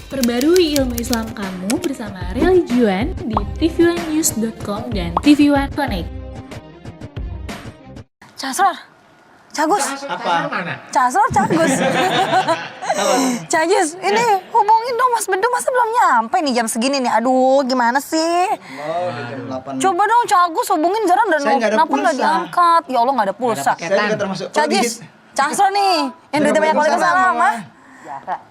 Perbarui ilmu Islam kamu bersama Religion di tv1news.com dan TV1 Connect. Casror, Cagus. Apa? Casror, Cagus. Cagus, ini hubungin dong Mas Bedu, masa belum nyampe nih jam segini nih. Aduh, gimana sih? Oh, udah jam 8. Coba dong Cagus hubungin jarang dan Saya nggak ada kenapa nggak pulsa. diangkat? Ya Allah nggak ada pulsa. Saya juga termasuk. Cagus, Casror nih, yang duitnya banyak Waalaikumsalam, mah.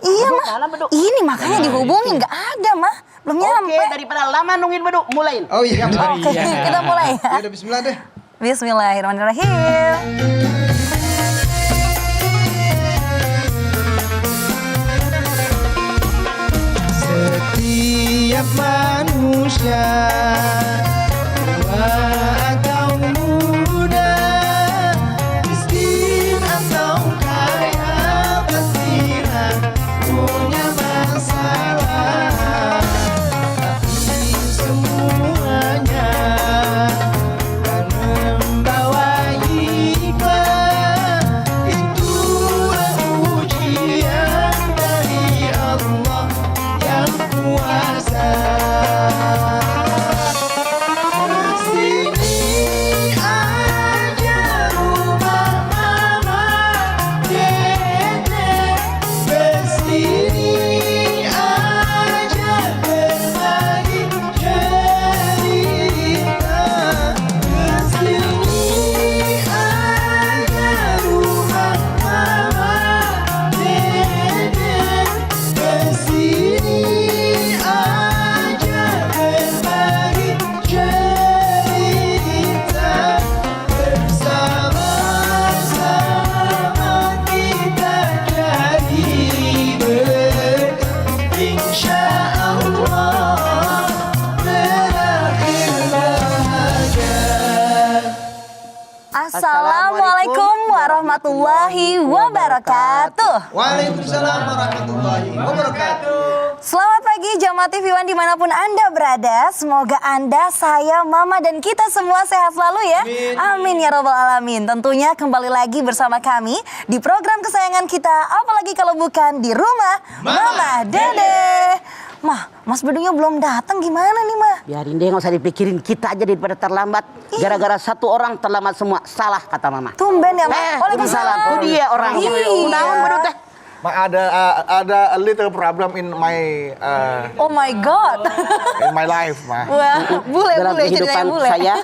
Iya mah, ini makanya dihubungin nggak ada mah, belum nyampe. Oke, daripada lama nungguin Bedu, mulain. Oh iya. Oke, kita mulai Ya ya. udah bismillah deh. Bismillahirrahmanirrahim. Setiap manusia tua atau muda, miskin atau kaya, pastilah punya masalah. Tapi semuanya kan membawa hikmah. Itulah ujian dari Allah yang kuasa. Sini aja rumah mama, dede, bersini aja berbagi cerita. Kesini aja rumah mama, dede, bersini aja berbagi cerita. Bersama-sama kita jadi berkah, insya Allah berakhir bahagia. Assalamualaikum warahmatullahi wabarakatuh. Waalaikumsalam warahmatullahi wabarakatuh. Selamat pagi jamaah TV1 dimanapun Anda berada. Semoga Anda, saya, Mama, dan kita semua sehat selalu ya. Amin ya robbal alamin. Tentunya kembali lagi bersama kami di program kesayangan kita. Apalagi kalau bukan di rumah Mama Dede. Mah, Mas Bedunya belum datang, gimana nih Mah? Biarin deh, nggak usah dipikirin, kita aja daripada terlambat. Gara-gara satu orang terlambat semua, salah kata Mama. Tumben ya Mah. Waalaikumsalam. Itu dia orangnya. Iya. Naon Bedu teh? Ada a little problem in Oh my God. my life, mah. Wah, Dalam boleh kehidupan ceritanya boleh. saya,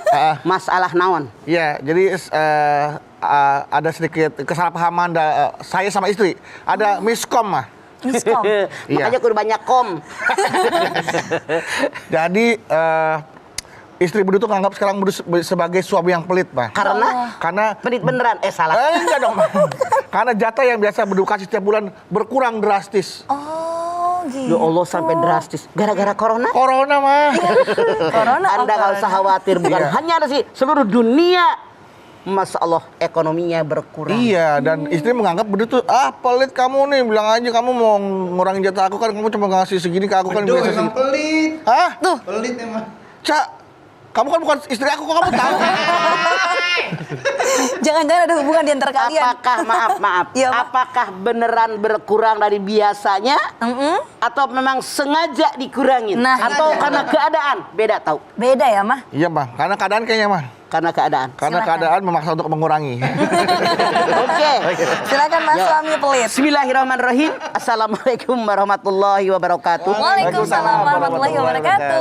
masalah naon. Ya, jadi ada sedikit kesalahpahaman saya sama istri. Ada miskom, mah. Miskom. Makanya kudu banyak kom. Jadi istri Bedu tuh nganggap sekarang Bedu sebagai suami yang pelit, mah. Karena Pelit beneran, salah. enggak dong, mah. Karena jatah yang biasa Bedu kasih setiap bulan berkurang drastis. Oh gitu. Ya Allah sampai drastis. Gara-gara corona? Corona, mah. Corona. Anda nggak usah khawatir, bukan Iya. hanya ada sih, seluruh dunia. Masya Allah, ekonominya berkurang. Iya, dan istri menganggap Bedu tuh, pelit kamu nih, bilang aja kamu mau ngurangin jatah aku kan, kamu cuma ngasih segini ke aku kan Aduh, biasa emang sih. pelit. Hah? Pelit emang. Cak, kamu kan bukan istri aku, kok kamu tahu? Jangan-jangan ada hubungan di antara kalian. Apakah, maaf, Iya, Pak. apakah beneran berkurang dari biasanya? Atau memang sengaja dikurangin? Nah, atau sengaja. karena keadaan? Beda tahu. Beda ya Mah? Iya, Bang. Karena keadaan kayaknya, Bang. Karena keadaan. Karena Silakan. keadaan memaksa untuk mengurangi. Oke. Silakan Mas Ya. suami pelit. Bismillahirrahmanirrahim. Assalamualaikum warahmatullahi wabarakatuh. Waalaikumsalam warahmatullahi wabarakatuh.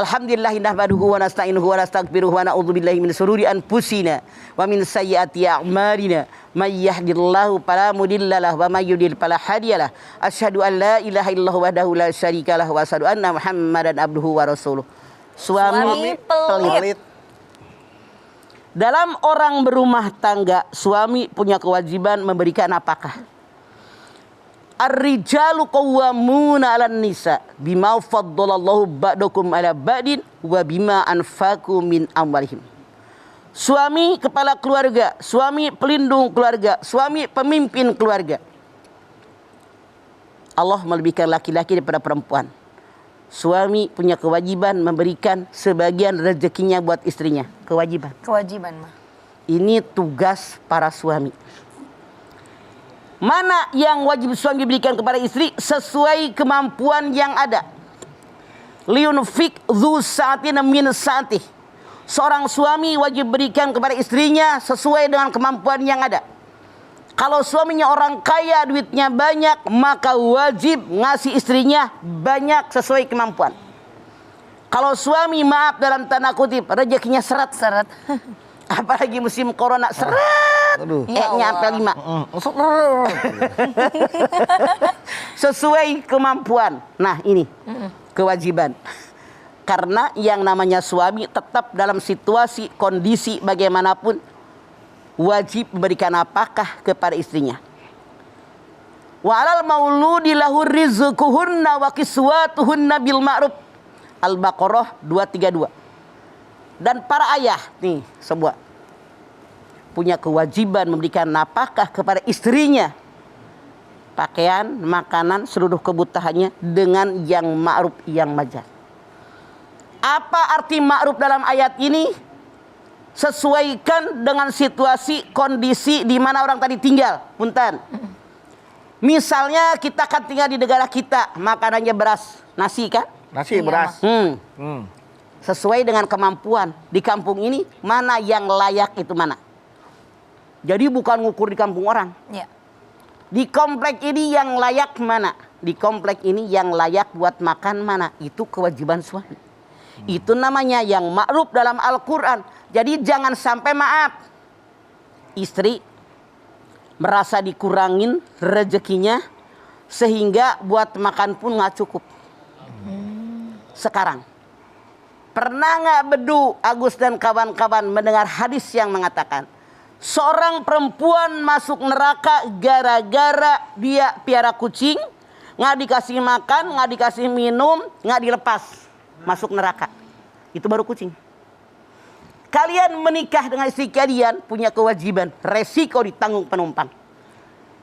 Alhamdulillah nahmaduhu wa nasta'inuhu wa nastaghfiruhu wa na'udzubillahi min syururi anfusina wa min sayyiati a'malina. May yahdihillahu fala mudhillalah wa may yudhlil fala hadiyalah. Asyhadu an la ilaha illallah wahdahu la syarikalah wa asyhadu anna Muhammadan abduhu wa rasuluh. Suami pelit. Dalam orang berumah tangga, suami punya kewajiban memberikan apakah? Ar-rijalu qawwamuna 'alan nisa bima faddalallahu ba'dakum 'ala ba'din wa bima anfaqu min amwalihim. Suami kepala keluarga, suami pelindung keluarga, suami pemimpin keluarga. Allah melebihkan laki-laki daripada perempuan. Suami punya kewajiban memberikan sebagian rezekinya buat istrinya. Kewajiban. Kewajiban Mah. Ini tugas para suami. Mana yang wajib suami berikan kepada istri sesuai kemampuan yang ada. Liunfik dzu sa'atin min sa'atih. Seorang suami wajib berikan kepada istrinya sesuai dengan kemampuan yang ada. Kalau suaminya orang kaya, duitnya banyak, maka wajib ngasih istrinya banyak sesuai kemampuan. Kalau suami, maaf dalam tanda kutip, rezekinya seret-seret. Apalagi musim corona, seret. Ya sampai 5. Sesuai kemampuan. Nah ini kewajiban. Karena yang namanya suami tetap dalam situasi, kondisi bagaimanapun wajib memberikan nafkah kepada istrinya. Wa 'alal mauludi lahu rizquhunna wa kiswatuhunna bil ma'ruf. Al-Baqarah 232. Dan para ayah nih semua punya kewajiban memberikan nafkah kepada istrinya. Pakaian, makanan, seluruh kebutuhannya dengan yang ma'ruf, yang wajar. Apa arti ma'ruf dalam ayat ini? Sesuaikan dengan situasi, kondisi di mana orang tadi tinggal. Punten. Misalnya kita akan tinggal di negara kita, makanannya beras, nasi kan? Nasi, beras. Sesuai dengan kemampuan. Di kampung ini, mana yang layak itu mana. Jadi bukan ngukur di kampung orang. Ya. Di komplek ini yang layak mana? Di komplek ini yang layak buat makan mana? Itu kewajiban suami. Itu namanya yang ma'ruf dalam Al-Quran. Jadi jangan sampai maaf, istri merasa dikurangin rezekinya sehingga buat makan pun nggak cukup. Sekarang pernah nggak Bedu, Agus dan kawan-kawan mendengar hadis yang mengatakan seorang perempuan masuk neraka gara-gara dia piara kucing, nggak dikasih makan, nggak dikasih minum, nggak dilepas, masuk neraka. Itu baru kucing. Kalian menikah dengan istri kalian punya kewajiban, resiko ditanggung penumpang.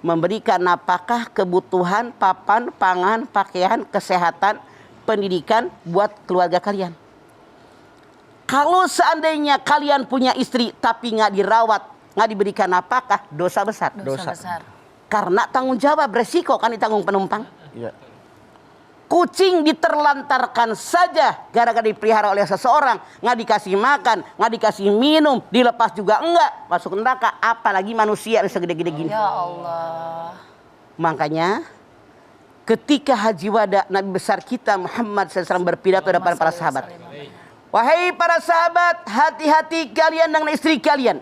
Memberikan nafkah, kebutuhan, papan, pangan, pakaian, kesehatan, pendidikan buat keluarga kalian. Kalau seandainya kalian punya istri tapi nggak dirawat, nggak diberikan nafkah, dosa besar. Dosa besar. Karena tanggung jawab, resiko kan ditanggung penumpang. Iya. Kucing diterlantarkan saja gara-gara dipelihara oleh seseorang, nggak dikasih makan, nggak dikasih minum, dilepas juga enggak, masuk neraka. Apalagi manusia yang segede-gede gini. Ya Allah. Makanya ketika haji wada, Nabi besar kita Muhammad SAW berpidato depan para sahabat. Wahai para sahabat, hati-hati kalian dengan istri kalian.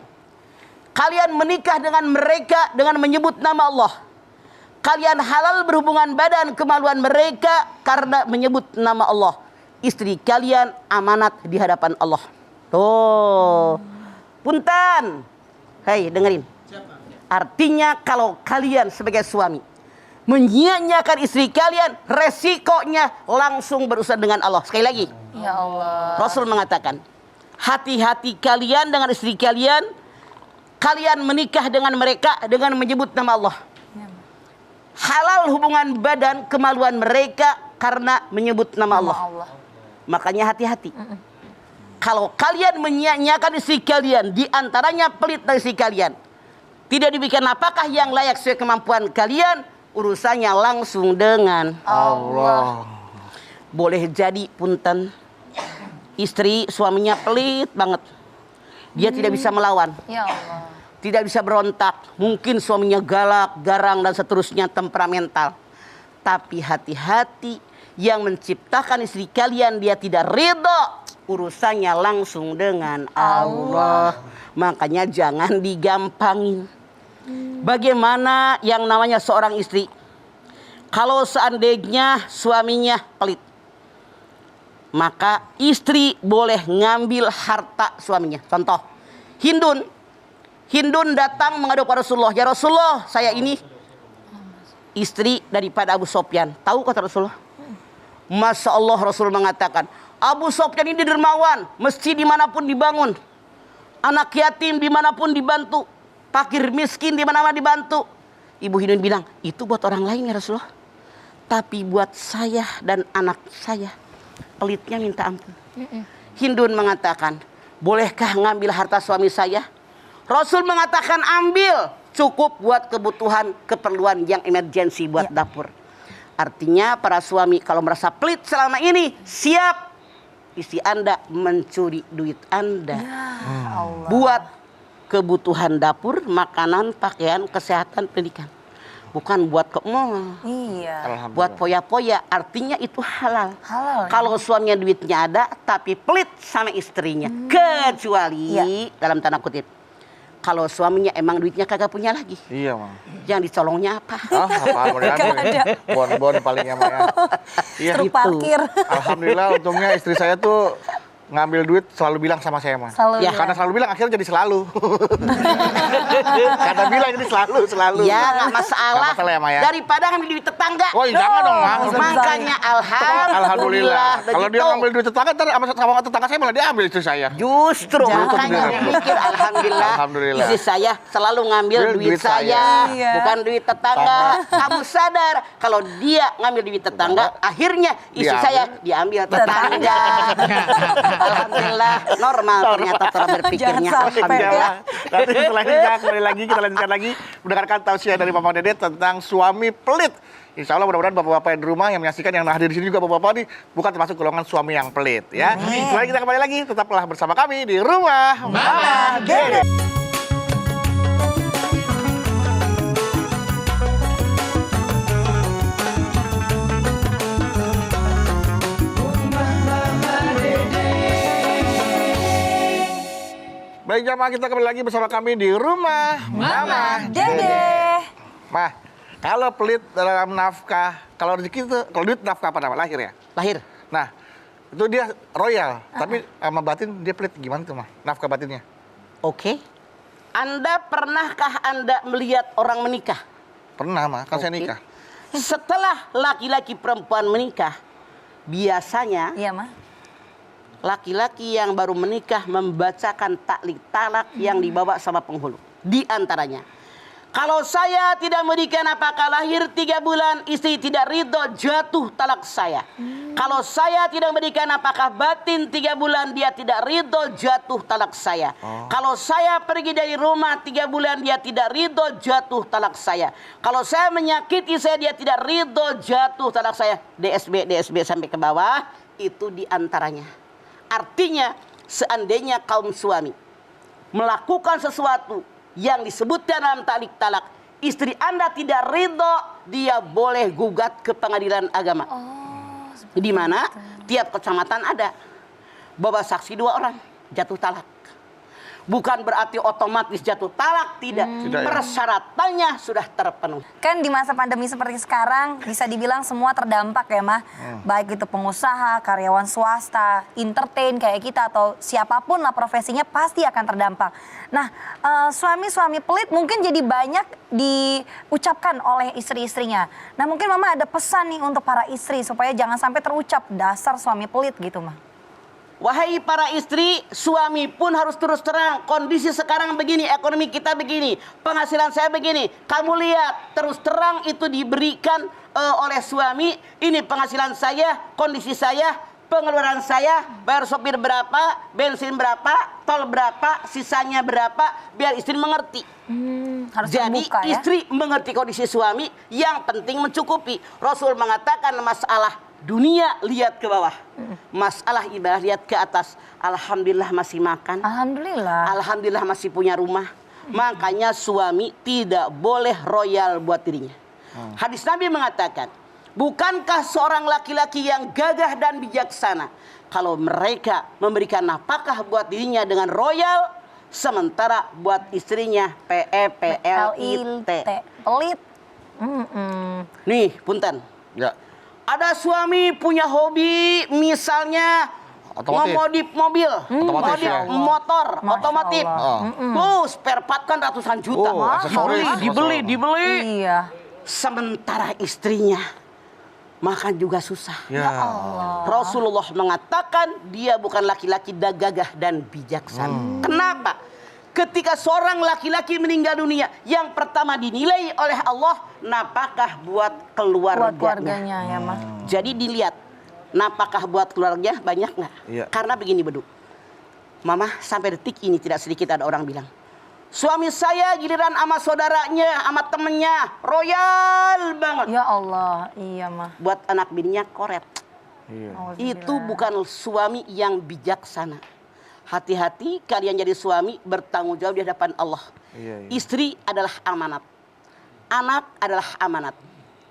Kalian menikah dengan mereka dengan menyebut nama Allah. Kalian halal berhubungan badan kemaluan mereka karena menyebut nama Allah. Istri kalian amanat di hadapan Allah. Tuh. Punten. Hei, dengerin. Artinya kalau kalian sebagai suami menyia-nyiakan istri kalian, resikonya langsung berurusan dengan Allah. Sekali lagi. Ya Allah. Rasul mengatakan, hati-hati kalian dengan istri kalian. Kalian menikah dengan mereka dengan menyebut nama Allah. Halal hubungan badan kemaluan mereka karena menyebut nama Allah. Makanya hati-hati. Kalau kalian menyia-nyiakan istri kalian, di antaranya pelit dari istri kalian, tidak diberikan apakah yang layak sesuai kemampuan kalian, urusannya langsung dengan Allah. Boleh jadi punten, istri suaminya pelit banget, dia tidak bisa melawan. Ya Allah. Tidak bisa berontak. Mungkin suaminya galak, garang, dan seterusnya, temperamental. Tapi hati-hati, yang menciptakan istri kalian dia tidak ridho, urusannya langsung dengan Allah. Makanya jangan digampangin. Bagaimana yang namanya seorang istri? Kalau seandainya suaminya pelit, maka istri boleh ngambil harta suaminya. Contoh, Hindun datang menghadap Rasulullah. Ya Rasulullah, saya ini istri daripada Abu Sofyan. Tahu kata Rasulullah? Masya Allah, Rasul mengatakan, Abu Sofyan ini dermawan, masjid dimanapun dibangun, anak yatim dimanapun dibantu, fakir miskin dimana-mana dibantu. Ibu Hindun bilang, itu buat orang lain ya Rasulullah, tapi buat saya dan anak saya pelitnya minta ampun. Hindun mengatakan, bolehkah ngambil harta suami saya? Rasul mengatakan ambil, cukup buat kebutuhan keperluan yang emergensi buat dapur. Artinya para suami kalau merasa pelit selama ini, siap istri Anda mencuri duit Anda. Allah. Buat kebutuhan dapur, makanan, pakaian, kesehatan, pendidikan. Bukan buat ke mall. Iya. Buat poya-poya, artinya itu halal. Halal. Kalau suaminya duitnya ada, tapi pelit sama istrinya. Kecuali, dalam tanda kutip, kalau suaminya emang duitnya kagak punya lagi. Iya, Mang. Yang dicolongnya apa? Apaan mau diambil? Bon-bon palingnya Mang ya. Iya. Truk Gitu. parkir. Alhamdulillah untungnya istri saya tuh ngambil duit selalu bilang sama saya, Mang. Selalu Ya. Karena selalu bilang akhirnya jadi selalu. Karena bilang jadi selalu. Ya nggak masalah. Nggak masalah ya, Ma, ya? Daripada ngambil duit tetangga. Oh, jangan dong, Mang. Makanya alhamdulillah. Kalau dia ngambil duit tetangga, ntar sama tetangga saya malah diambil istri saya. Justru Jangan. makanya mikir alhamdulillah. Alhamdulillah. Istri saya selalu ngambil duit Duit saya, Iya. bukan duit tetangga. Kamu sadar kalau dia ngambil duit tetangga, akhirnya istri Diambil. saya diambil tetangga. Alhamdulillah normal ternyata cara berpikirnya. Jangan sampai. Alhamdulillah. Nanti setelah ini kita kembali lagi, kita lanjutkan lagi mendengarkan tausiah dari Mama Dede tentang suami pelit. Insya Allah mudah-mudahan bapak-bapak di rumah yang menyaksikan, yang hadir di sini juga bapak-bapak ini bukan termasuk golongan suami yang pelit ya. Setelah kita kembali lagi, tetaplah bersama kami di rumah Mama Dede. Baik jamaah, kita kembali lagi bersama kami di rumah Mama Dede. Mah, kalau pelit dalam nafkah, kalau rezeki itu, kalau duit nafkah apa nama? Lahir ya? Lahir. Nah, itu dia royal, tapi sama batin dia pelit. Gimana tuh, Mah? Nafkah batinnya? Oke. Pernahkah Anda melihat orang menikah? Pernah, Mah, kan saya Oke. nikah. Setelah laki-laki perempuan menikah, biasanya Iya, Ma. laki-laki yang baru menikah membacakan taklik talak yang dibawa sama penghulu. Di antaranya, kalau saya tidak memberikan apakah lahir 3 bulan, istri tidak ridho, jatuh talak saya. Kalau saya tidak memberikan apakah batin 3 bulan, dia tidak ridho, jatuh talak saya. Kalau saya pergi dari rumah 3 bulan, dia tidak ridho, jatuh talak saya. Kalau saya menyakiti saya, dia tidak ridho, jatuh talak saya. DSB sampai ke bawah, itu di antaranya. Artinya, seandainya kaum suami melakukan sesuatu yang disebutkan dalam taklik talak, istri Anda tidak ridho, dia boleh gugat ke pengadilan agama. Di mana tiap kecamatan ada. Bawa saksi 2 orang, jatuh talak. Bukan berarti otomatis jatuh talak, tidak. Tidak ya? Persyaratannya sudah terpenuhi. Kan di masa pandemi seperti sekarang bisa dibilang semua terdampak ya, Mah. Baik itu pengusaha, karyawan swasta, entertain kayak kita atau siapapun lah profesinya pasti akan terdampak. Nah, suami-suami pelit mungkin jadi banyak diucapkan oleh istri-istrinya. Nah, mungkin Mama ada pesan nih untuk para istri supaya jangan sampai terucap dasar suami pelit gitu, Mah. Wahai para istri, suami pun harus terus terang. Kondisi sekarang begini, ekonomi kita begini, penghasilan saya begini. Kamu lihat, terus terang itu diberikan oleh suami. Ini penghasilan saya, kondisi saya, pengeluaran saya, bayar sopir berapa, bensin berapa, tol berapa, sisanya berapa, biar istri mengerti. Harus Jadi terbuka ya. istri mengerti kondisi suami, yang penting mencukupi. Rasul mengatakan masalah dunia lihat ke bawah, masalah ibadah lihat ke atas. Alhamdulillah masih makan, Alhamdulillah. alhamdulillah masih punya rumah. Makanya suami tidak boleh royal buat dirinya. Hadis Nabi mengatakan, bukankah seorang laki-laki yang gagah dan bijaksana kalau mereka memberikan nafkah buat dirinya dengan royal, sementara buat istrinya PEPLIT. Pelit. Nih, punten. Ya. Ada suami punya hobi misalnya Otomotif. ngemodif mobil, Otomotif, modif ya. motor, Masya otomotif. Allah. Tuh, spare part kan ratusan juta. Oh, aksesoris. Dibeli. Iya. Sementara istrinya makan juga susah. Ya. Rasulullah mengatakan dia bukan laki-laki gagah dan bijaksana. Kenapa? Ketika seorang laki-laki meninggal dunia, yang pertama dinilai oleh Allah nafkah buat Buat keluarganya. keluarganya ya, Mah. Jadi dilihat nafkah buat keluarga banyak nggak? Iya. Karena begini Bedu, Mama sampai detik ini tidak sedikit ada orang bilang, Suami saya giliran sama saudaranya, sama temennya, royal banget. Ya Allah, iya mah. Buat anak bininya koret. Itu bukan suami yang bijaksana. Hati-hati kalian jadi suami bertanggung jawab di hadapan Allah. Istri adalah amanat. Anak adalah amanat.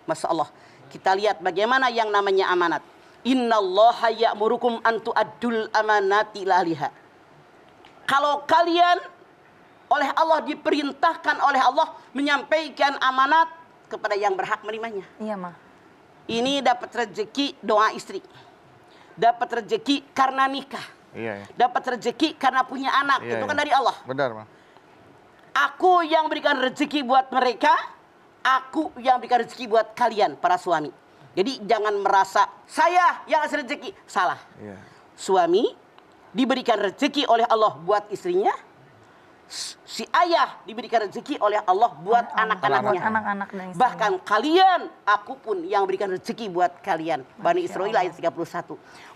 Masya Allah. Kita lihat bagaimana yang namanya amanat. Innallaha ya'murukum an tu'addul amanati lahliha. Kalau kalian oleh Allah diperintahkan oleh Allah menyampaikan amanat kepada yang berhak menerimanya. Iya mah. Ini dapat rezeki doa istri. Dapat rezeki karena nikah. Dapat rezeki karena punya anak. Itu kan dari Allah. Benar, Bang. Aku yang berikan rezeki buat mereka. Aku yang berikan rezeki buat kalian para suami. Jadi jangan merasa saya yang ngasih rezeki. Salah. Suami diberikan rezeki oleh Allah buat istrinya. Si ayah diberikan rezeki oleh Allah buat anak-anaknya. Anak-anak dan istrinya. Bahkan kalian, aku pun yang berikan rezeki buat kalian. Bani Israil ayat 31.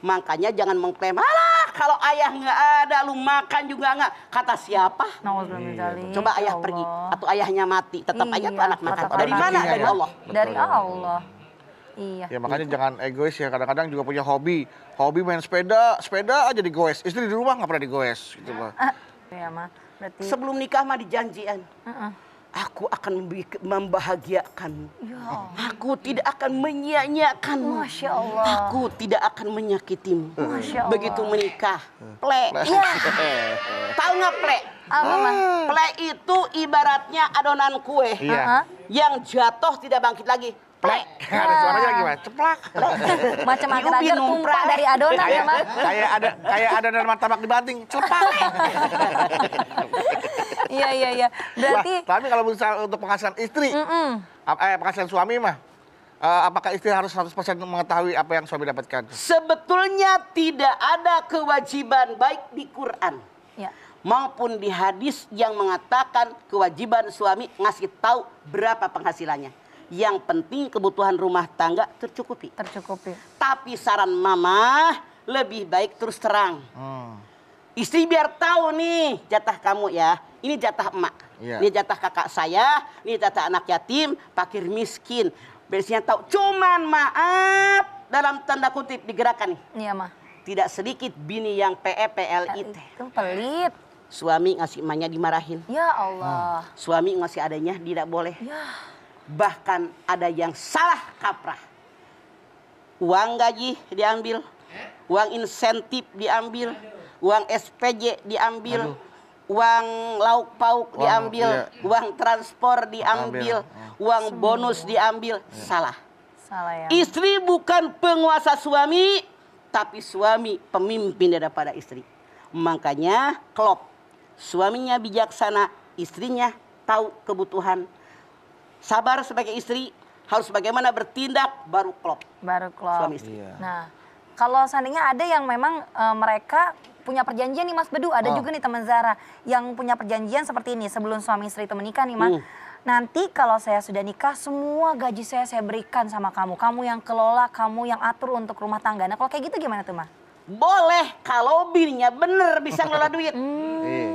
Makanya jangan mengklaim, alah kalau ayah nggak ada, lu makan juga nggak. Kata siapa? Coba ayah pergi atau ayahnya mati, tetap aja tuh anak makan. Dari mana? Dari Allah. Dari Allah. Iya. Ya makanya jangan egois ya. Kadang-kadang juga punya hobi. Hobi main sepeda, sepeda aja digoes. Istri di rumah nggak pernah digoes gitu, Pak. Iya mah. Berarti Sebelum nikah mah dijanjian. Aku akan membahagiakanmu. ya. Aku tidak akan menyia-nyiakanmu. Masya Allah. Aku tidak akan menyakitimu. Masya Allah. Begitu menikah, plek. Ya. Tahu nggak plek? Apa mah? Plek itu ibaratnya adonan kue. Iya. Yang jatuh tidak bangkit lagi. Plek. Ada suaranya gimana? Ceplak. Macam agar-agar tumpah dari adonan ya mah. Kayak adonan martabak dibanting. Ceplak. Iya. Berarti Tapi kalau misalnya untuk penghasilan istri, penghasilan suami mah, apakah istri harus 100% mengetahui apa yang suami dapatkan? Sebetulnya tidak ada kewajiban baik di Quran ya. maupun di hadis yang mengatakan kewajiban suami ngasih tahu berapa penghasilannya. Yang penting kebutuhan rumah tangga tercukupi. Tapi saran mama lebih baik terus terang. Istri biar tahu nih jatah kamu ya. Ini jatah emak. Ini jatah kakak saya. Ini jatah anak yatim, fakir miskin. Biasanya tahu. Cuman maaf dalam tanda kutip digerakkan nih. Iya mah. Tidak sedikit bini yang PEPLIT. Itu pelit. Suami ngasih emaknya dimarahin. Ya Allah. Suami ngasih adanya tidak boleh. Ya. Bahkan ada yang salah kaprah. Uang gaji diambil, uang insentif diambil, uang SPJ diambil, uang lauk pauk diambil, uang transport diambil, uang bonus diambil. Salah. Salah ya. Istri bukan penguasa suami, tapi suami pemimpin daripada istri. Makanya klop. Suaminya bijaksana, istrinya tahu kebutuhan. Sabar sebagai istri, harus bagaimana bertindak baru klop. Suami istri. Nah, kalau seandainya ada yang memang mereka punya perjanjian nih Mas Bedu, ada juga nih teman Zara yang punya perjanjian seperti ini sebelum suami istri itu menikah nih Mas. Nanti kalau saya sudah nikah, semua gaji saya berikan sama kamu. Kamu yang kelola, kamu yang atur untuk rumah tangga. Nah kalau kayak gitu gimana tuh Mas? Boleh kalau bininya bener bisa ngelola duit.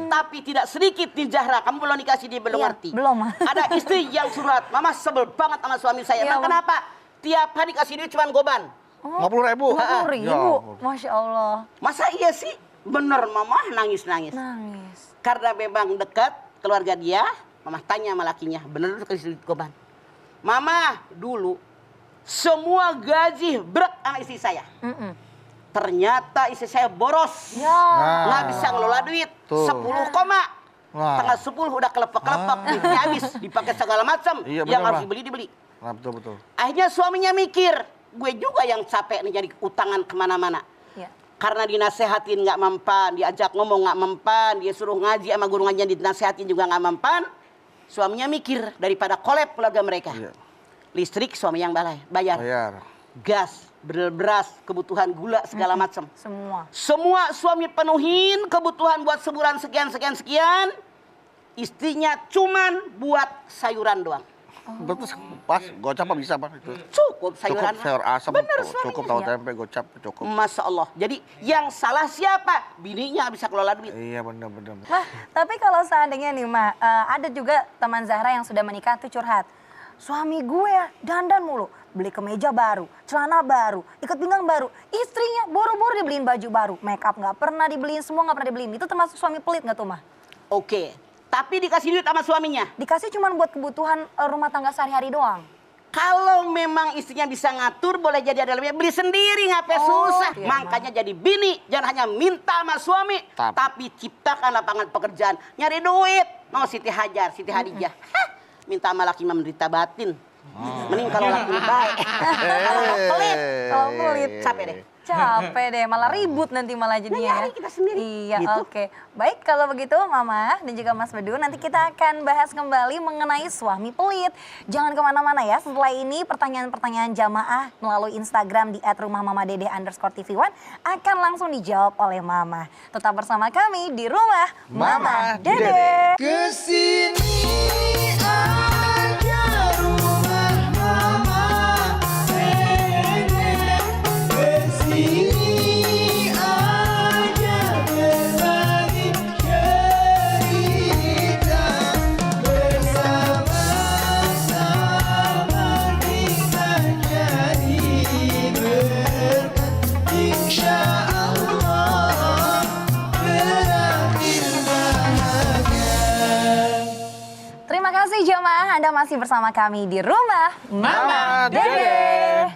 Tapi tidak sedikit nih Zahra, kamu belum dikasih dia belum ngerti. Belum. Ada istri yang surat, mama sebel banget sama suami saya. Ya, kenapa? Tiap hari kasih duit cuma goban. 50.000. 50.000. Masya Allah. Masa iya sih? Bener mama nangis-nangis. Karena memang dekat keluarga dia, mama tanya sama lakinya, bener lu kasih duit goban? Mama dulu semua gaji berat sama istri saya. Ternyata istri saya boros. Nggak bisa ngelola duit. 10 koma. Tanggal 10 udah kelepek-kelepek. Duitnya habis. Dipakai segala macam. Yang harus dibeli. Nah, betul. Akhirnya suaminya mikir. Gue juga yang capek nih jadi utangan kemana-mana. Karena dinasehatin nggak mempan. Diajak ngomong nggak mempan. Dia suruh ngaji sama guru ngajian dinasehatin juga nggak mempan. Suaminya mikir. Daripada kolab keluarga mereka. Listrik suami yang bayar. Gas, beras, kebutuhan gula segala macam. Semua suami penuhin kebutuhan buat sebulan sekian. Istrinya cuman buat sayuran doang. Betul pas gocap apa bisa Bang itu? Cukup sayuran. Cukup sayur asam, Bener, cukup suaminya. tahu tempe, gocap cukup. Masya Allah. Jadi yang salah siapa? Bininya bisa kelola duit. Iya benar-benar. Mah, tapi kalau seandainya nih Mah, ada juga teman Zahra yang sudah menikah tuh curhat. Suami gue dandan mulu, beli kemeja baru, celana baru, ikat pinggang baru. Istrinya boro-boro dibeliin baju baru, make up nggak pernah dibeliin, semua nggak pernah dibeliin. Itu termasuk suami pelit nggak tuh Mah? Oke. Tapi dikasih duit sama suaminya. Dikasih cuma buat kebutuhan rumah tangga sehari-hari doang. Kalau memang istrinya bisa ngatur, boleh jadi ada lebihnya, beli sendiri, ngapain susah. iya, Makanya jadi bini, jangan hanya minta sama suami, tapi ciptakan lapangan pekerjaan. Nyari duit. Mau Siti Hajar, Siti Hadijah. Hah, minta sama laki menderita batin. Mending kalau laki baik. Kalau pelit. Kalau pelit. Capek deh. Capek deh, malah ribut nanti malah jadinya. nyari kita sendiri. Iya, Gitu. oke. Baik, kalau begitu Mama dan juga Mas Bedu, nanti kita akan bahas kembali mengenai suami pelit. Jangan kemana-mana ya, setelah ini pertanyaan-pertanyaan jamaah melalui Instagram di @rumahmamadede_tv1 akan langsung dijawab oleh Mama. Tetap bersama kami di Rumah Mama Dede. Kesini aja rumah mama Dede. Kesini aja berbagi cerita. Bersama-sama kita jadi berkat. Insya Allah berakhir bahagia. Terima kasih jemaah, Anda masih bersama kami di Rumah Mama Dede.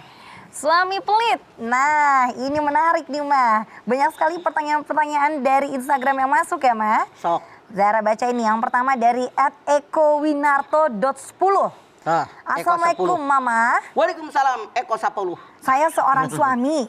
Suami pelit. Nah, ini menarik nih, Ma. Banyak sekali pertanyaan-pertanyaan dari Instagram yang masuk ya, Ma. Sok. Zara baca ini. Yang pertama dari @ekowinarto.10. Eko Assalamualaikum, 10. Mama. Waalaikumsalam, Eko 10. Saya seorang suami.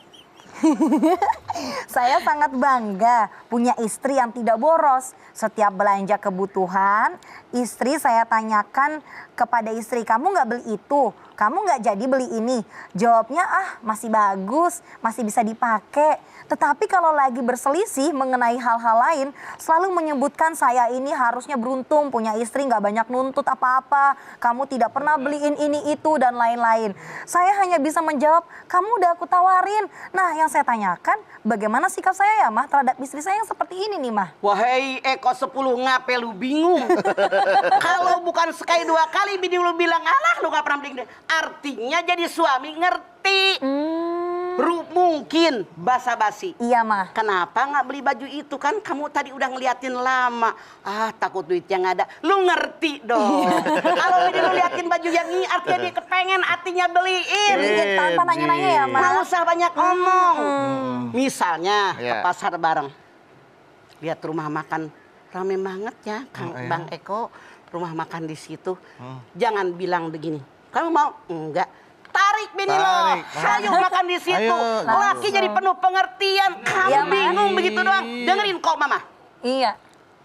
Saya sangat bangga punya istri yang tidak boros. Setiap belanja kebutuhan, istri saya tanyakan kepada istri, kamu nggak beli itu? Kamu nggak jadi beli ini? Jawabnya, masih bagus, masih bisa dipakai. Tetapi kalau lagi berselisih mengenai hal-hal lain, selalu menyebutkan saya ini harusnya beruntung punya istri nggak banyak nuntut apa-apa. Kamu tidak pernah beliin ini itu dan lain-lain. Saya hanya bisa menjawab, kamu udah aku tawarin. Nah, yang saya tanyakan, bagaimana sikap saya ya Mah terhadap istri saya yang seperti ini nih Mah? Wahai Eko 10, ngapain lu bingung? Kalau bukan sekali dua kali bini lu bilang, alah lu gak pernah beli. Artinya jadi suami ngerti. Mungkin basa-basi. Iya Mah. Kenapa nggak beli baju itu? Kan kamu tadi udah ngeliatin lama. Takut duitnya nggak ada. Lu ngerti dong. Kalau bini lu liatin baju yang ini, artinya dia kepengen, artinya beliin. Tanpa nanya-nanya ya Mah. Nggak usah banyak ngomong. Misalnya ke Iya. pasar bareng. Lihat rumah makan rame banget ya, Bang Eko. Rumah makan di situ. Jangan bilang begini. Kamu mau? Enggak. Tarik bini lo. Tarik. Ayo makan di situ. Ayo. Laki jadi penuh pengertian. Kamu Iya, Ma. bingung begitu doang. Dengerin kok Mama. Iya.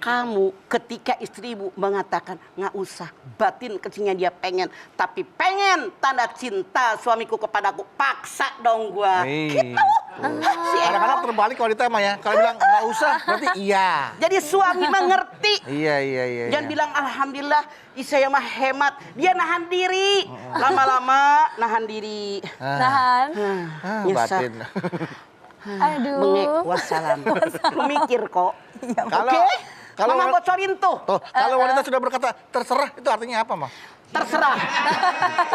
Kamu ketika istrimu mengatakan nggak usah, batin kecilnya dia pengen, tapi pengen tanda cinta suamiku kepadaku, paksa dong gua. Gitu. Si Eko. Kadang-kadang terbalik wanita mah ya. Kalau bilang nggak usah, berarti iya. Jadi suami mengerti. Iya. Jangan bilang alhamdulillah saya mah hemat. Dia nahan diri. Lama-lama nahan diri. Nahan. Nyesek. Batin. Aduh. Bengek wassalam. Lu mikir kok. Kalau- Oke? kalau Mama wanita- bocorin tuh. Tuh, kalau wanita sudah berkata terserah, itu artinya apa, Mah? Terserah.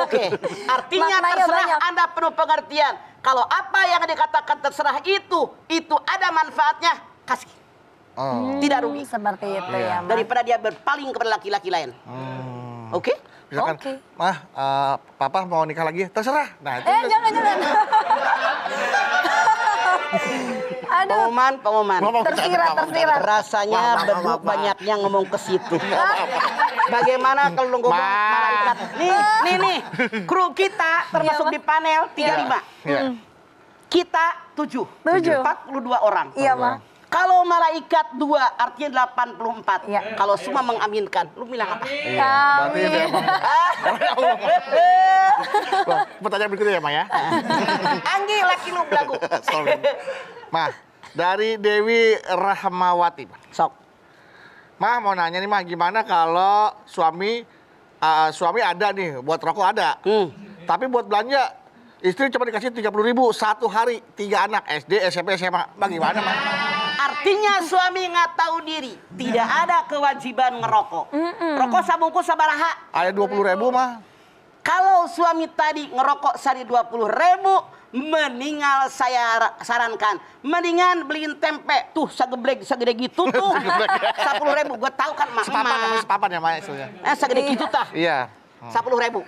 Oke. Artinya Maknanya terserah banyak. Anda penuh pengertian. Kalau apa yang dikatakan terserah itu ada manfaatnya, kasih. Oh. Tidak rugi. Seperti itu ya Mah. Daripada dia berpaling kepada laki-laki lain. Oke? Misalkan, Oke. Mah, Papa mau nikah lagi, terserah. Nah, itu Jangan. Aduh, Pengumuman. tersirat. Rasanya beduk banyaknya ngomong ke situ. Bagaimana kalau lu ngomong malaikat? Nih, kru kita termasuk di panel 35. Iya. Kita 7. 42 orang. Iya Mah. Kalau malaikat 2 artinya 84. Iya. Kalau semua mengaminkan, lu bilang apa? Berarti itu emang. Wah, pertanyaan berikutnya ya, Mah ya. Anggi laki lu belagu. Sorry. Mah, dari Dewi Rahmawati. Sok. Mah mau nanya nih, Mah, gimana kalau suami suami ada nih, buat rokok ada. Tapi buat belanja, istri cuma dikasih 30.000 satu hari, 3 anak, SD, SMP, SMA. Bagaimana, Mah? Artinya suami nggak tahu diri, tidak ada kewajiban ngerokok. Rokok sabungkus sabaraha. Ada 20.000 mah. Kalau suami tadi ngerokok sehari 20.000, mendingan saya sarankan, mendingan beliin tempe tuh segeblek segede gitu tuh 10.000. Gue tahu kan mak. Sepapan ya, Mak, istilahnya. Segede gitu tah. Iya. 10.000.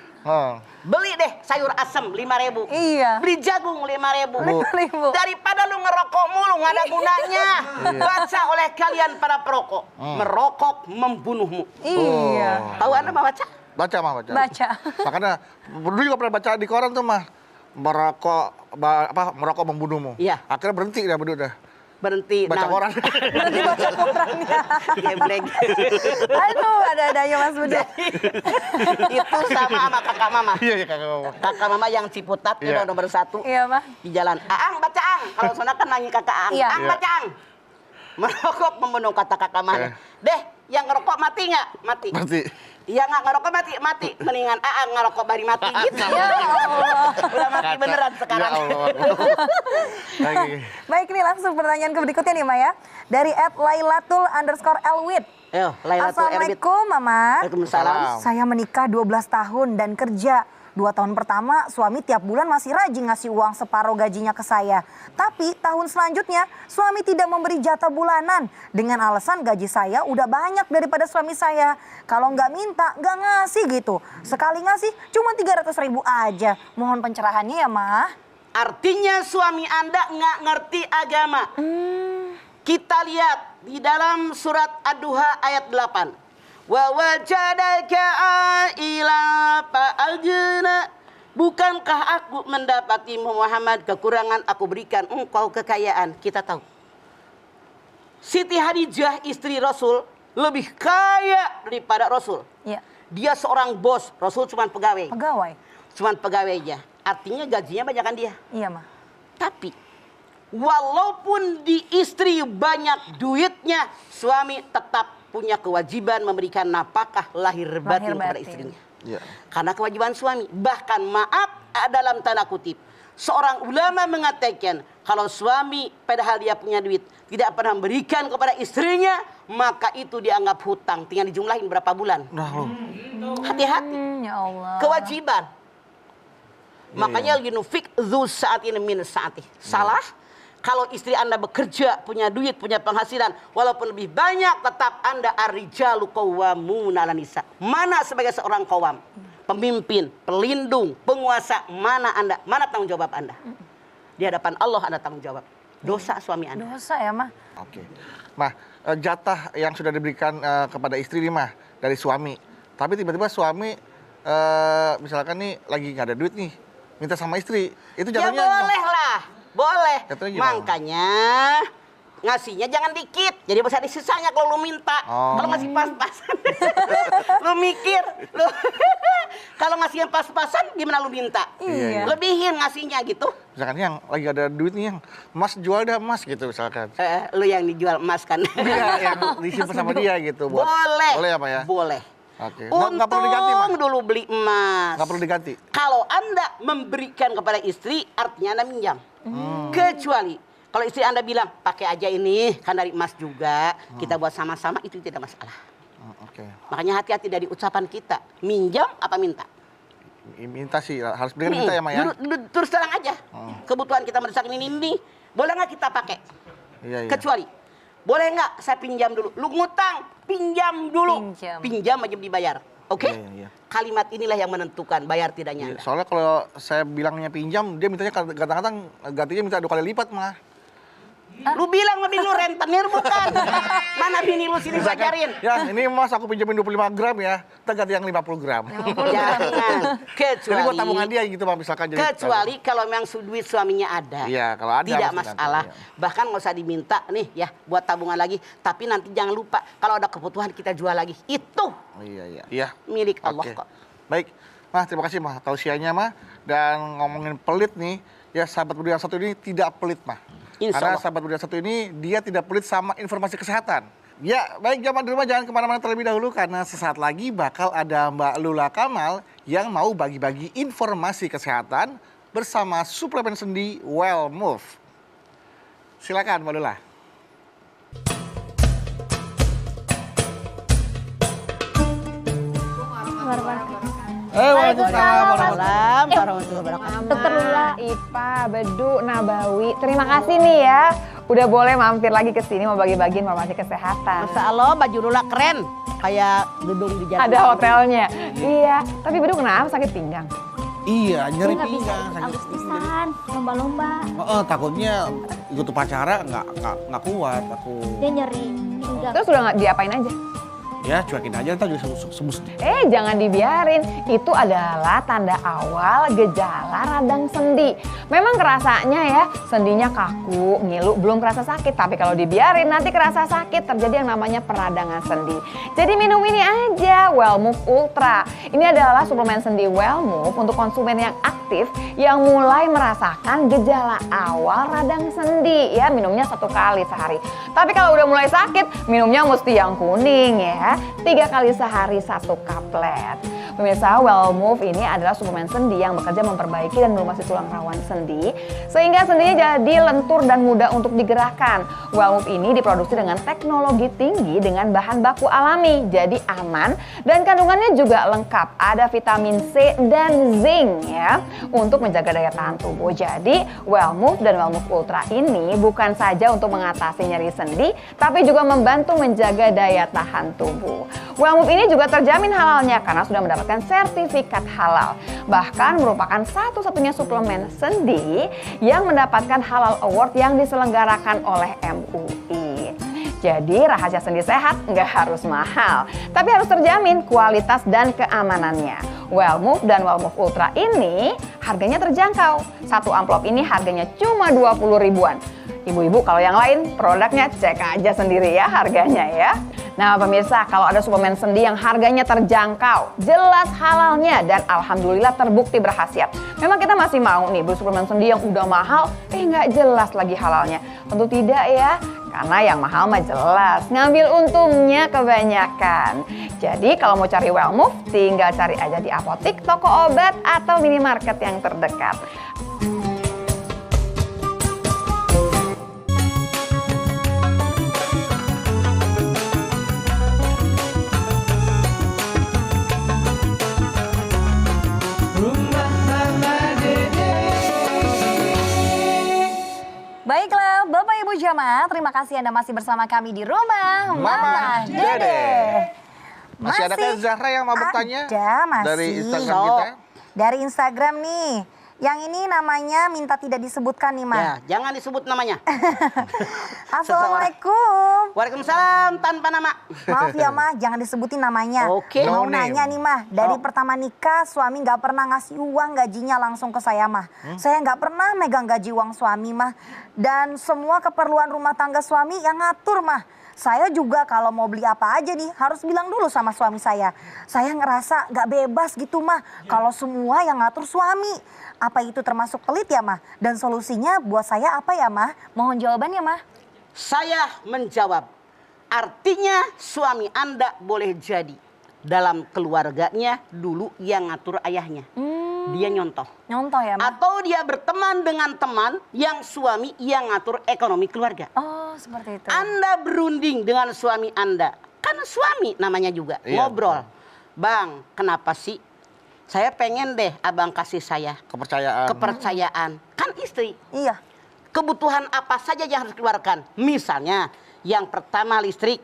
Beli deh sayur asem 5.000. Iya. Beli jagung 5.000. 5.000. Daripada lu ngerokok mulu nggak ada gunanya. Baca oleh kalian para perokok. Merokok membunuhmu. Iya. Tahu Anda mau baca? Baca, Mah, baca. Baca. Makanya dulu juga pernah baca di koran tuh, Mah. Merokok membunuhmu. Iya. Akhirnya berhenti dah berdua dah. Berhenti Baca koran. Berarti baca korannya. Geblek. Aduh, ada-adanya Mas Budi. Itu sama kakak mama. Iya, Kakak. Kakak mama yang Ciputat Iya. nomor 1 Iya, Mah. di jalan. Aang baca Aang. Kalau sana kan nanya kakak Aang. Iya. Aang Iya. baca Aang. Merokok membunuh kata kakak mama. Deh, yang ngerokok mati nggak? Mati. Mati. Yang nggak ngerokok mati, mati. Mendingan Aang ngerokok bari mati gitu. Ya Allah. Udah mati beneran sekarang. Ya Allah. Lagi. Baik, ini langsung pertanyaan ke berikutnya nih, Maya. Dari @lailatul_elwit. Ayo, Lailatul Erbit. Assalamualaikum, Mama. Waalaikumsalam. Saya menikah 12 tahun dan kerja. 2 tahun pertama, suami tiap bulan masih rajin ngasih uang separuh gajinya ke saya. Tapi tahun selanjutnya, suami tidak memberi jatah bulanan. Dengan alasan gaji saya udah banyak daripada suami saya. Kalau nggak minta, nggak ngasih gitu. Sekali ngasih, cuma 300.000 aja. Mohon pencerahannya ya, Ma. Artinya suami Anda nggak ngerti agama. Kita lihat di dalam surat Ad-Duha ayat 8. Wa wajadaka aila fa'ajna. Bukankah aku mendapati Muhammad kekurangan, aku berikan engkau kekayaan. Kita tahu Siti Hadijah istri Rasul lebih kaya daripada Rasul. Iya. Dia seorang bos, Rasul cuma pegawai. Pegawai. Cuma pegawainya. Artinya gajinya banyakan dia. Iya, Ma. Tapi walaupun di istri banyak duitnya, suami tetap punya kewajiban memberikan nafkah lahir batin kepada istrinya. Iya. Karena kewajiban suami. Bahkan maaf dalam tanda kutip, seorang ulama mengatakan kalau suami padahal dia punya duit tidak pernah memberikan kepada istrinya, maka itu dianggap hutang. Tinggal dijumlahin berapa bulan. Nah, lo. Hati-hati. Ya Allah. Kewajiban. Makanya yunfik dzu sa'atin min sa'ati. Salah kalau istri Anda bekerja, punya duit, punya penghasilan, walaupun lebih banyak, tetap Anda ar-rijalu qawwamuna 'alan nisa. Mana sebagai seorang qawam, pemimpin, pelindung, penguasa, mana Anda? Mana tanggung jawab Anda? Di hadapan Allah Anda tanggung jawab. Dosa suami Anda. Dosa ya, Ma. Oke. Mah, jatah yang sudah diberikan kepada istri nih, Mah, dari suami. Tapi tiba-tiba suami misalkan nih lagi nggak ada duit nih, minta sama istri. Itu Ya jatuhnya boleh lah. Boleh. Jatuhnya gimana? Makanya ngasihnya jangan dikit. Jadi bisa disisanya kalau lu minta. Kalau ngasih pas-pasan. Lu mikir. Lu kalau ngasih yang pas-pasan gimana lu minta? Iya. Lebihin ngasihnya gitu. misalkan yang lagi ada duit nih yang Mas jual dah Mas gitu misalkan. Lu yang dijual emas kan? Iya, yang disimpan sama dia gitu. Boleh. Boleh apa ya? Boleh. Oke. Untung perlu diganti, Mas. dulu beli emas. Nggak perlu diganti. Kalau Anda memberikan kepada istri, artinya Anda minjam. Kecuali kalau istri Anda bilang, pakai aja ini, kan dari emas juga, kita buat sama-sama, itu tidak masalah. Oke. Makanya hati-hati dari ucapan kita. Minjam apa minta? Minta sih, harus dengan minta ya Maya. Terus terang aja. Kebutuhan kita mendesak ini, boleh nggak kita pakai? Iya, iya. Kecuali, boleh nggak saya pinjam dulu? Lu ngutang, pinjam dulu. Pinjam. Pinjam aja dibayar. Oke? Iya, iya. Kalimat inilah yang menentukan bayar tidaknya. Iya, soalnya kalau saya bilangnya pinjam, dia mintanya kadang-kadang gantinya minta 2 kali lipat mah. Lu bilang lebih lu rentenir bukan? Mana bini lu sini ajarin? Ya, ini Mas aku pinjamin 25 gram ya, kita ganti yang 50 gram. Jangan. Jadi buat tabungan Kecuali dia gitu Pak misalkan jadi. kecuali kalau memang duit suaminya ada. Iya, kalau ada tidak pasti masalah. nanti, iya. Bahkan nggak usah diminta nih ya buat tabungan lagi. Tapi nanti jangan lupa kalau ada kebutuhan kita jual lagi. Itu Iya, iya. Iya. milik Allah Oke. kok. Baik, Mah terima kasih Mah tausiahnya Mah. Dan ngomongin pelit nih, ya sahabat Budi yang satu ini tidak pelit Mah. Insya Karena Allah. sahabat Budi yang satu ini dia tidak pelit sama informasi kesehatan. Ya, baik Jamat di rumah jangan kemana-mana terlebih dahulu karena sesaat lagi bakal ada Mbak Lula Kamal yang mau bagi-bagi informasi kesehatan bersama suplemen sendi Well Move. Silakan Mbak Lula. Waalaikumsalam warahmatullahi wabarakatuh. Dokter Lula, IPA, Bedu, Nabawi. Terima kasih nih ya. Udah boleh mampir lagi ke sini mau bagi-bagi informasi kesehatan. Masya Allah, baju Lula keren. Kayak gedung di Jakarta. Ada hotelnya. Iya, tapi Bedu kenapa sakit pinggang? Iya, nyeri Nggak bisa pinggang. ikut sakit Agustusan, lomba-lomba. takutnya ikut upacara nggak kuat aku. Dia nyeri pinggang. Terus udah nggak diapain aja? Ya cuekin aja, ntar juga sembuh. Jangan dibiarin. Itu adalah tanda awal gejala radang sendi. Memang kerasanya ya, sendinya kaku, ngilu, belum kerasa sakit. Tapi kalau dibiarin nanti kerasa sakit, terjadi yang namanya peradangan sendi. Jadi minum ini aja, Well Move Ultra. Ini adalah suplemen sendi Well Move untuk konsumen yang aktif yang mulai merasakan gejala awal radang sendi. Ya, minumnya 1 kali sehari. Tapi kalau udah mulai sakit, minumnya mesti yang kuning ya. 3 kali sehari 1 kaplet. Pemirsa, Well Move ini adalah suplemen sendi yang bekerja memperbaiki dan melumasi tulang rawan sendi sehingga sendinya jadi lentur dan mudah untuk digerakkan. Well Move ini diproduksi dengan teknologi tinggi dengan bahan baku alami, jadi aman dan kandungannya juga lengkap. Ada vitamin C dan zinc ya untuk menjaga daya tahan tubuh. Jadi Well Move dan Well Move Ultra ini bukan saja untuk mengatasi nyeri sendi, tapi juga membantu menjaga daya tahan tubuh. Well Move ini juga terjamin halalnya karena sudah mendapatkan sertifikat halal. Bahkan merupakan satu-satunya suplemen sendi yang mendapatkan halal award yang diselenggarakan oleh MUI. Jadi rahasia sendi sehat nggak harus mahal, tapi harus terjamin kualitas dan keamanannya. Well Move dan Well Move Ultra ini harganya terjangkau. 1 amplop ini harganya cuma 20 ribuan. Ibu-ibu kalau yang lain produknya cek aja sendiri ya harganya ya. Nah pemirsa, kalau ada suplemen sendi yang harganya terjangkau, jelas halalnya dan alhamdulillah terbukti berkhasiat. Memang kita masih mau nih beli suplemen sendi yang udah mahal, nggak jelas lagi halalnya. Tentu tidak ya, karena yang mahal mah jelas, ngambil untungnya kebanyakan. Jadi kalau mau cari Well Move, tinggal cari aja di apotik, toko obat, atau minimarket yang terdekat. Baiklah, Bapak Ibu Jamaah, terima kasih Anda masih bersama kami di rumah Mama Dede. Masih ada kan Zahra yang mau bertanya? Ada, masih. Dari Instagram kita. Dari Instagram nih. Yang ini namanya minta tidak disebutkan nih, Ma. Ya, jangan disebut namanya. Assalamualaikum. Waalaikumsalam tanpa nama. Maaf ya, Ma, jangan disebutin namanya. Oke. Mau No nanya name. nih, Ma. Dari Oh. pertama nikah, suami nggak pernah ngasih uang gajinya langsung ke saya, Ma. Saya nggak pernah megang gaji uang suami, Ma. Dan semua keperluan rumah tangga suami yang ngatur, Ma. Saya juga kalau mau beli apa aja nih harus bilang dulu sama suami saya. Saya ngerasa nggak bebas gitu, Ma. Kalau semua yang ngatur suami. Apa itu termasuk pelit ya, Ma? Dan solusinya buat saya apa ya, Ma? Mohon jawabannya, Ma. Saya menjawab, artinya suami Anda boleh jadi dalam keluarganya dulu yang ngatur ayahnya. Dia nyontoh. Nyontoh ya, Ma? Atau dia berteman dengan teman yang suami yang ngatur ekonomi keluarga. Oh, seperti itu. Anda berunding dengan suami Anda. Karena suami namanya juga. Iya, Ngobrol. Bang, kenapa sih? Saya pengen deh abang kasih saya kepercayaan. Kan istri. Iya. Kebutuhan apa saja yang harus dikeluarkan. Misalnya, yang pertama listrik,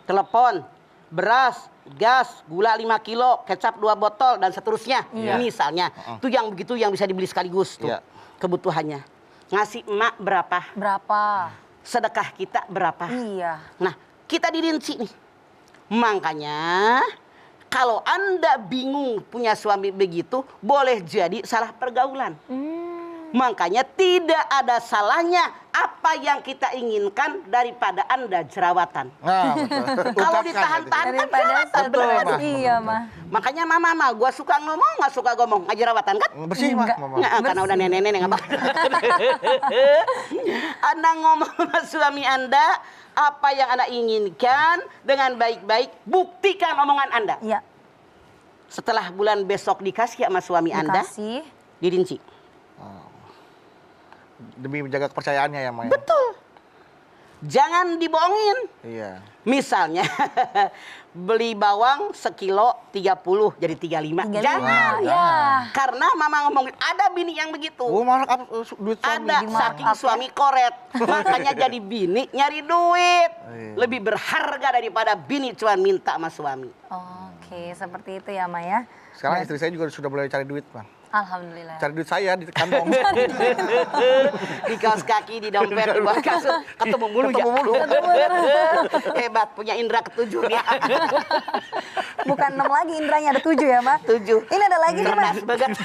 telepon, beras, gas, gula 5 kilo, kecap 2 botol, dan seterusnya. Iya. Misalnya, itu yang begitu yang bisa dibeli sekaligus tuh Iya. kebutuhannya. Ngasih emak berapa? Berapa? Sedekah kita berapa? Iya. Nah, kita dirinci nih. Makanya, kalau Anda bingung punya suami begitu, boleh jadi salah pergaulan. Makanya tidak ada salahnya apa yang kita inginkan daripada Anda jerawatan. Nah, betul. Kalau Ungkapkan ditahan-tahan kan Daripada jerawatan. Betul, stres. Mah. Iya, mah. Makanya mama gua suka ngomong, nggak suka ngomong, nggak jerawatan kan? Bersih mah, Mama. Nggak, karena udah nenek-nenek nggak apa. Anda ngomong sama suami Anda apa yang Anda inginkan dengan baik-baik, buktikan omongan Anda. Iya, Setelah bulan besok dikasih sama suami Anda, dikasih. dirinci. Demi menjaga kepercayaannya ya, Maya. Betul. Jangan dibohongin. Iya. Misalnya beli bawang sekilo 30 jadi 35. 35. Jangan. Ya. Karena mama ngomongin ada bini yang begitu. Oh, markup duit suami. Ada Di markup saking ya. suami koret. Makanya jadi bini nyari duit. Iya. Lebih berharga daripada bini cuma minta sama suami. Oke, seperti itu ya, Maya. Sekarang istri saya juga sudah mulai cari duit, Bang. Alhamdulillah. Cari duit saya di kantong. Di kaos kaki, di dompet, di bawah kasur. Ketemu mulu ya. Hebat, punya indera ketujuh dia. Bukan 6 lagi indranya, ada 7 ya, Mak? 7. Ini ada lagi nih, Mak. Cerdas banget.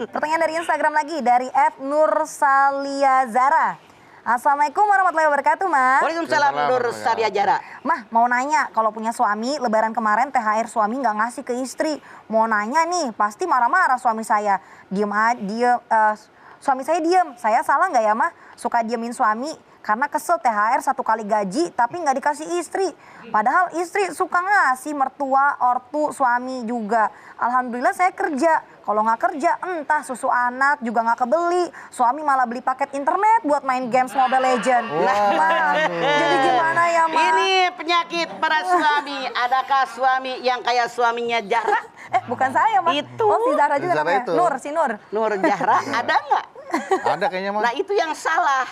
Pertanyaan dari Instagram lagi, dari @nursaliazara. Assalamualaikum warahmatullahi wabarakatuh, Mak. Waalaikumsalam Nur Saryajara. Mah, mau nanya, kalau punya suami, lebaran kemarin THR suami nggak ngasih ke istri. Mau nanya nih, pasti marah-marah suami saya. Suami saya diem, saya salah nggak ya, Mah? Suka diemin suami, karena kesel THR 1 kali gaji, tapi nggak dikasih istri. Padahal istri suka ngasih mertua, ortu, suami juga. Alhamdulillah saya kerja. Kalau nggak kerja, entah susu anak juga nggak kebeli. Suami malah beli paket internet buat main games Mobile Legend. Nah, jadi gimana ya, Ma? Ini penyakit para suami. Adakah suami yang kayak suaminya Zahra? Bukan saya, Ma. Itu. Oh, si Zahra juga Zahra namanya. itu. Nur, si Nur. Nur Zahra ada nggak? Ada kayaknya, Mah. Nah itu yang salah.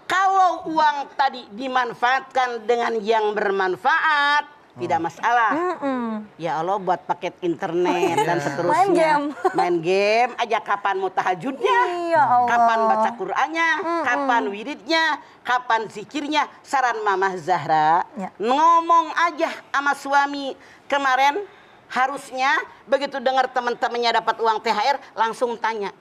Kalau uang tadi dimanfaatkan dengan yang bermanfaat, tidak masalah. Ya Allah buat paket internet dan seterusnya. Main game. Main game aja kapan mau tahajudnya, Iya Allah. kapan baca Qur'annya, kapan wiridnya, kapan zikirnya. Saran Mama Zahra, Ya. ngomong aja sama suami. Kemarin harusnya begitu dengar teman-temannya dapat uang THR langsung tanya.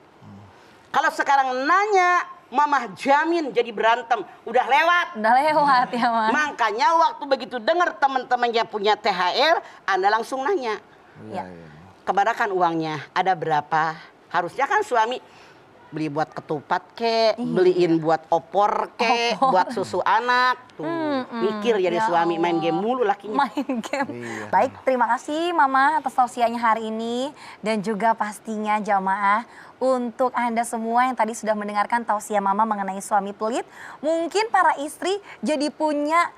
Kalau sekarang nanya, Mama jamin jadi berantem. Udah lewat. Udah lewat ya, Ma. Makanya waktu begitu dengar teman-temannya punya THR, Anda langsung nanya. Ya. Kebarakan uangnya ada berapa? Harusnya kan suami beli buat ketupat kek, beliin buat opor kek, buat susu anak. Tuh, mikir jadi Ya suami main Allah. game mulu lakinya. Main game. Baik, terima kasih Mama atas tausiahnya hari ini. Dan juga pastinya jamaah untuk Anda semua yang tadi sudah mendengarkan tausiah Mama mengenai suami pelit. Mungkin para istri jadi punya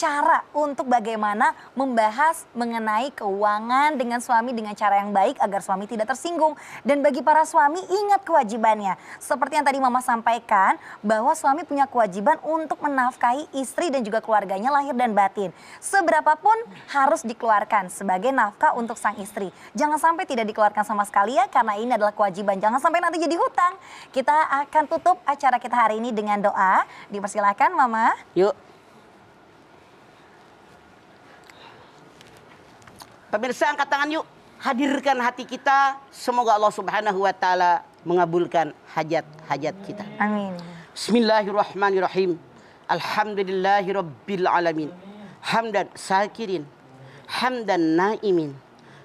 cara untuk bagaimana membahas mengenai keuangan dengan suami dengan cara yang baik agar suami tidak tersinggung. Dan bagi para suami ingat kewajibannya. Seperti yang tadi Mama sampaikan bahwa suami punya kewajiban untuk menafkahi istri dan juga keluarganya lahir dan batin. Seberapapun harus dikeluarkan sebagai nafkah untuk sang istri. Jangan sampai tidak dikeluarkan sama sekali ya, karena ini adalah kewajiban. Jangan sampai nanti jadi hutang. Kita akan tutup acara kita hari ini dengan doa. Dipersilakan Mama. Yuk. Pemirsa angkat tangan yuk. Hadirkan hati kita. Semoga Allah Subhanahu wa taala mengabulkan hajat-hajat kita. Amin. Bismillahirrahmanirrahim. Alhamdulillahirabbil alamin. Hamdan sakirin, hamdan naimin,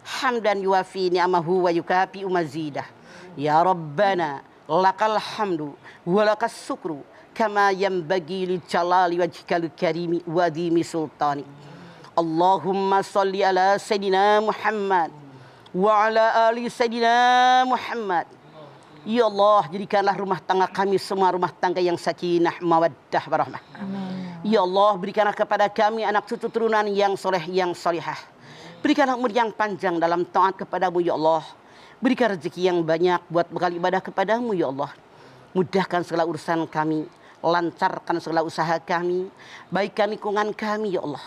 hamdan yuafi ni'amahu wa yukafi mazidah. Ya Rabbana lakal hamdu wa lakas syukru kama yanbaghi li jalali wajhikal karimi wa dimi sultani. Allahumma salli ala sayyidina Muhammad wa ala ali sayyidina Muhammad. Ya Allah, jadikanlah rumah tangga kami semua rumah tangga yang sakinah, mawaddah, warahmah. Ya Allah, berikanlah kepada kami anak cucu turunan yang soleh, yang solihah. Berikanlah umur yang panjang dalam taat kepadamu, ya Allah. Berikan rezeki yang banyak buat bekal ibadah kepadamu, ya Allah. Mudahkan segala urusan kami, lancarkan segala usaha kami, baikkan lingkungan kami, ya Allah.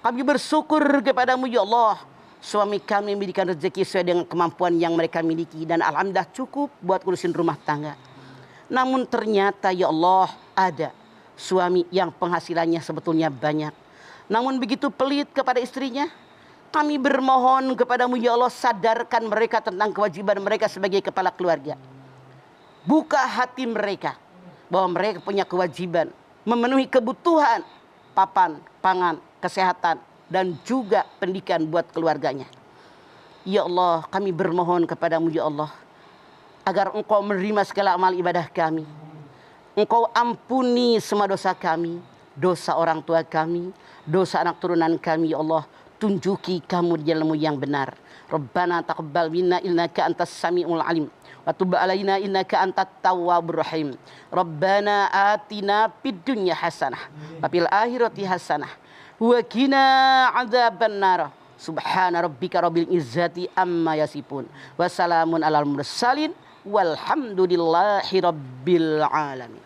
Kami bersyukur kepadamu, ya Allah. Suami kami memberikan rezeki sesuai dengan kemampuan yang mereka miliki dan alhamdulillah cukup buat urusin rumah tangga. Namun ternyata ya Allah ada suami yang penghasilannya sebetulnya banyak. Namun begitu pelit kepada istrinya. Kami bermohon kepadamu ya Allah, sadarkan mereka tentang kewajiban mereka sebagai kepala keluarga. Buka hati mereka. bahwa mereka punya kewajiban memenuhi kebutuhan papan, pangan, kesehatan, dan juga pendidikan buat keluarganya. Ya Allah, kami bermohon kepadamu ya Allah, agar Engkau menerima segala amal ibadah kami. Engkau ampuni semua dosa kami, dosa orang tua kami, dosa anak turunan kami ya Allah. Tunjuki kamu jalanmu yang benar. Rabbana taqabbal minna innaka antas samiul alim wa tub alaina innaka antat tawwabur rahim. Rabbana atina fid dunya hasanah wa fil akhirati hasanah wa qina adzabannar. Subhana rabbika rabbil izzati amma yasifun wa salamun alal mursalin walhamdulillahi rabbil alamin.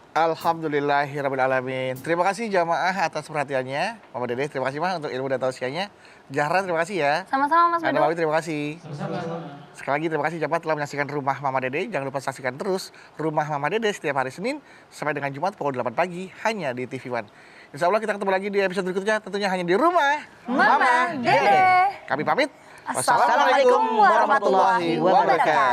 Alhamdulillahirrabbilalamin. Terima kasih jamaah atas perhatiannya. Mama Dede, terima kasih Mah untuk ilmu dan tausiahnya. Zahra, terima kasih ya. Sama-sama Mas Anda Bedu. Mawi, terima kasih. Sekali lagi terima kasih jamaah telah menyaksikan Rumah Mama Dede. Jangan lupa saksikan terus Rumah Mama Dede setiap hari Senin sampai dengan Jumat pukul 8 pagi hanya di TV One. Insya Allah kita ketemu lagi di episode berikutnya, tentunya hanya di Rumah Mama Dede. Kami pamit. Assalamualaikum warahmatullahi wabarakatuh.